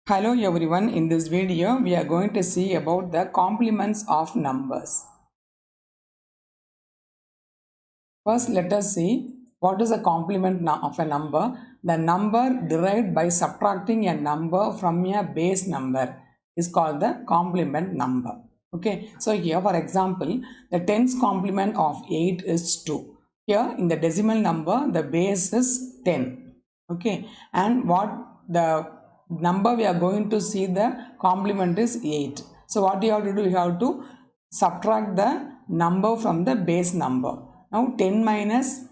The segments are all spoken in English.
Hello everyone, in this video we are going to see about the complements of numbers. First let us see what is a complement of a number. The number derived by subtracting a number from a base number is called the complement number. Okay, so here for example the tens complement of 8 is 2. Here in the decimal number the base is 10. Okay, and what the number we are going to see the complement is 8. So what you have to do, you have to subtract the number from the base number. Now 10 minus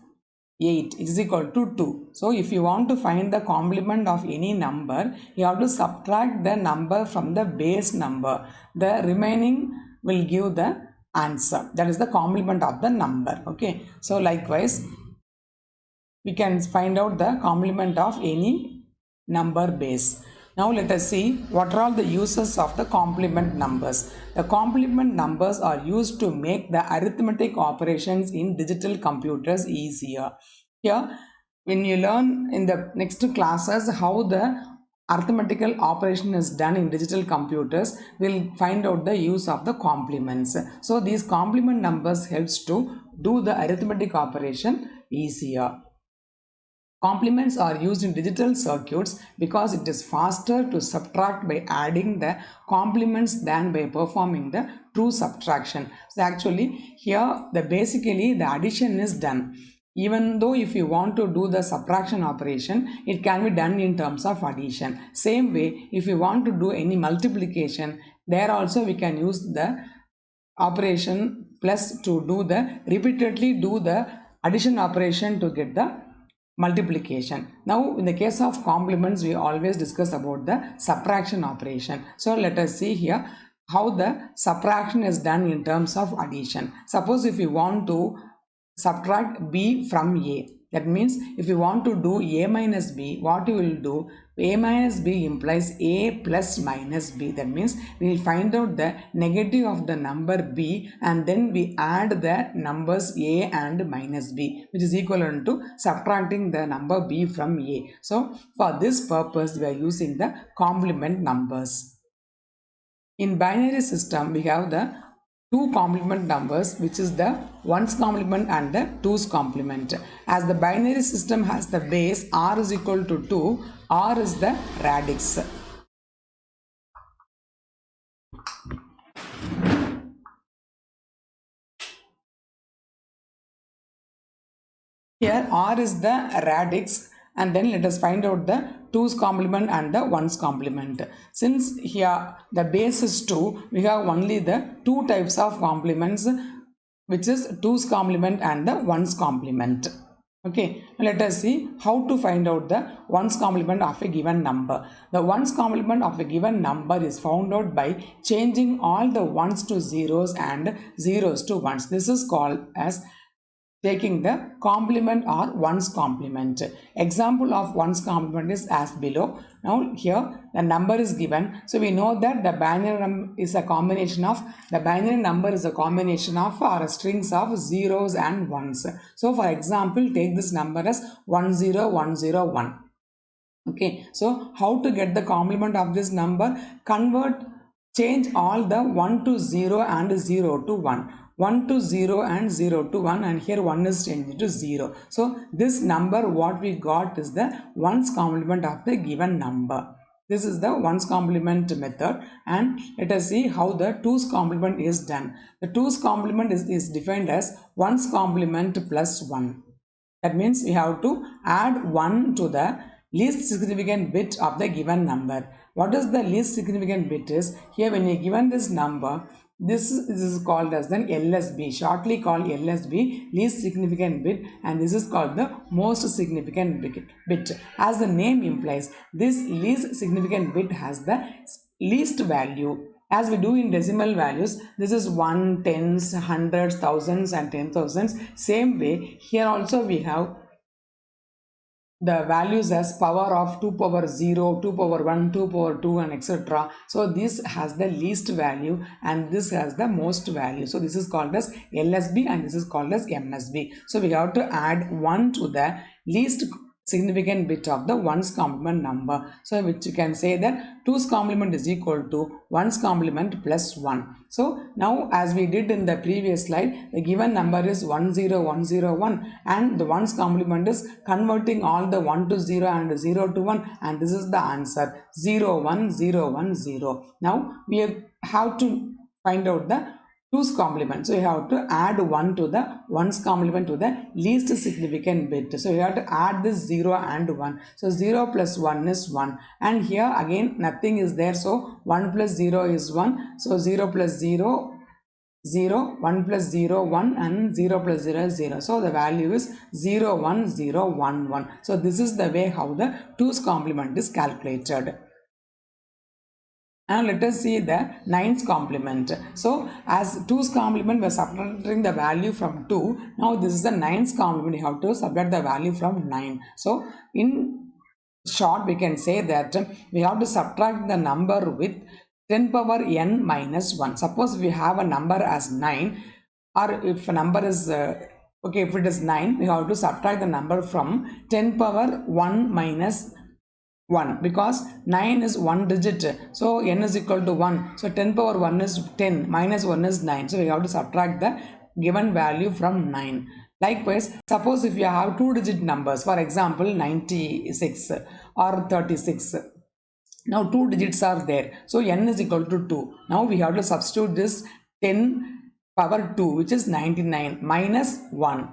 8 is equal to 2. So if you want to find the complement of any number, you have to subtract the number from the base number. The remaining will give the answer. That is the complement of the number. Okay, so likewise we can find out the complement of any number base. Now let us see what are all the uses of the complement numbers. The complement numbers are used to make the arithmetic operations in digital computers easier. Here when you learn in the next classes how the arithmetical operation is done in digital computers, we'll find out the use of the complements. So these complement numbers helps to do the arithmetic operation easier. Complements are used in digital circuits because it is faster to subtract by adding the complements than by performing the true subtraction. So actually here basically the addition is done. Even though if you want to do the subtraction operation, it can be done in terms of addition. Same way, if you want to do any multiplication, there also we can use the operation plus to do the repeatedly do the addition operation to get the multiplication. Now in the case of complements we always discuss about the subtraction operation. So let us see here how the subtraction is done in terms of addition. Suppose if you want to subtract b from a, that means if you want to do a minus b, what you will do, a minus b implies a plus minus b. That means we will find out the negative of the number b and then we add the numbers a and minus b, which is equivalent to subtracting the number b from a. So for this purpose we are using the complement numbers. In binary system we have the two complement numbers, which is the 1's complement and the 2's complement. As the binary system has the base r is equal to 2, r is the radix. Here r is the radix, and then let us find out the 2's complement and the 1's complement. Since here the base is 2, we have only the two types of complements, which is 2's complement and the 1's complement. Okay, let us see how to find out the 1's complement of a given number. The 1's complement of a given number is found out by changing all the 1's to zeros and zeros to 1's. This is called as taking the complement or 1's complement. Example of 1's complement is as below. Now here the number is given, so we know that the binary number is a combination of or strings of zeros and ones. So for example take this number as 10101. Okay, so how to get the complement of this number? Change all the 1 to 0 and 0 to 1. 1 to 0 and 0 to 1, and here 1 is changed to 0. So this number what we got is the 1's complement of the given number. This is the 1's complement method, and let us see how the 2's complement is done. The 2's complement is defined as 1's complement plus 1. That means we have to add 1 to the least significant bit of the given number. What is the least significant bit is, here when you given this number, this is called as then LSB, shortly called LSB, least significant bit, and this is called the most significant bit. As the name implies, this least significant bit has the least value. As we do in decimal values, this is 1, 10s, 100s, thousands and 10,000s. Same way here also we have the values as power of 2 power 0, 2 power 1, 2 power 2 and etc. So this has the least value and this has the most value. So this is called as LSB and this is called as MSB. So we have to add 1 to the least significant bit of the 1's complement number. So which you can say that 2's complement is equal to 1's complement plus 1. So now as we did in the previous slide, the given number is 10101 and the 1's complement is converting all the 1 to 0 and 0 to 1, and this is the answer 01010. Now we have to find out the 2's complement. So you have to add 1 to the 1's complement to the least significant bit. So you have to add this 0 and 1. So 0 plus 1 is 1. And here again nothing is there. So 1 plus 0 is 1. So 0 plus 0, 0, 1 plus 0, 1 and 0 plus 0 is 0. So the value is 01011. So this is the way how the 2's complement is calculated. Now let us see the 9's complement. So as 2's complement, we are subtracting the value from 2. Now this is the 9's complement. You have to subtract the value from 9. So in short, we can say that we have to subtract the number with 10 power n minus 1. Suppose we have a number as 9, or if a number is if it is 9, we have to subtract the number from 10 power 1 minus 1, because 9 is 1 digit, so n is equal to 1. So 10 power 1 is 10, minus 1 is 9. So we have to subtract the given value from 9. Likewise, suppose if you have 2 digit numbers, for example 96 or 36. Now 2 digits are there, so n is equal to 2. Now we have to substitute this 10 power 2, which is 99, minus 1.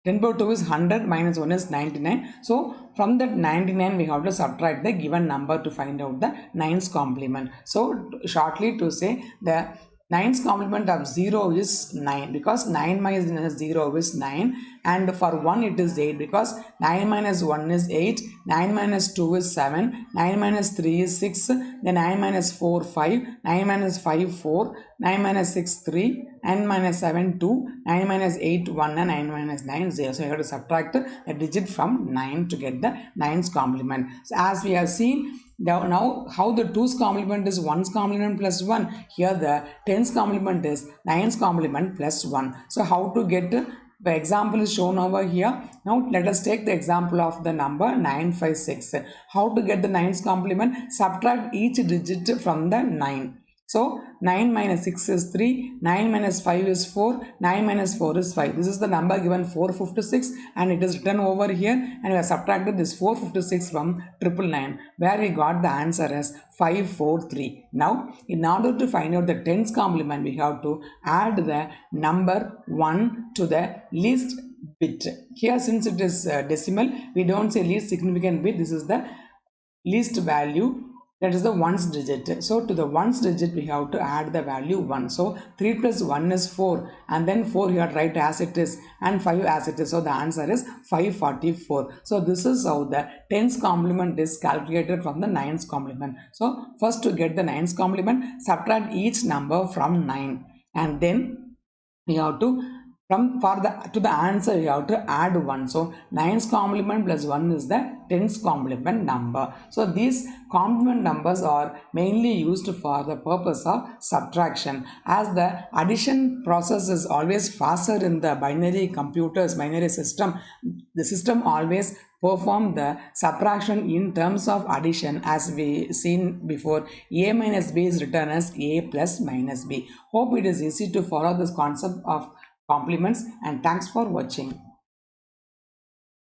10 power 2 is 100, minus 1 is 99. So from that 99 we have to subtract the given number to find out the 9's complement. So shortly to say, the 9's complement of 0 is 9, because 9 minus 0 is 9, and for 1 it is 8, because 9 minus 1 is 8, 9 minus 2 is 7, 9 minus 3 is 6, then 9 minus 4 5, 9 minus 5 4, 9 minus 6 3, 9 minus 7 2, 9 minus 8 1, and 9 minus 9 0. So you have to subtract a digit from 9 to get the 9's complement. So as we have seen, now how the 2's complement is 1's complement plus 1, here the 10's complement is 9's complement plus 1. So how to get the example is shown over here. Now let us take the example of the number 956. How to get the 9's complement? Subtract each digit from the 9. So 9 minus 6 is 3, 9 minus 5 is 4, 9 minus 4 is 5. This is the number given 456, and it is written over here, and we have subtracted this 456 from 999, where we got the answer as 543. Now in order to find out the 10's complement, we have to add the number 1 to the least bit. Here since it is decimal, we don't say least significant bit. This is the least value, that is the 1's digit. So to the 1's digit we have to add the value 1. So 3 plus 1 is 4, and then 4 you have to write as it is, and 5 as it is. So the answer is 544. So this is how the 10's complement is calculated from the 9's complement. So first, to get the 9's complement, subtract each number from 9, and then we have to to the answer you have to add 1. So 9's complement plus 1 is the 10's complement number. So these complement numbers are mainly used for the purpose of subtraction, as the addition process is always faster in the binary system. The system always perform the subtraction in terms of addition, as we seen before. A minus B is written as A plus minus B. Hope it is easy to follow this concept of complements, and thanks for watching.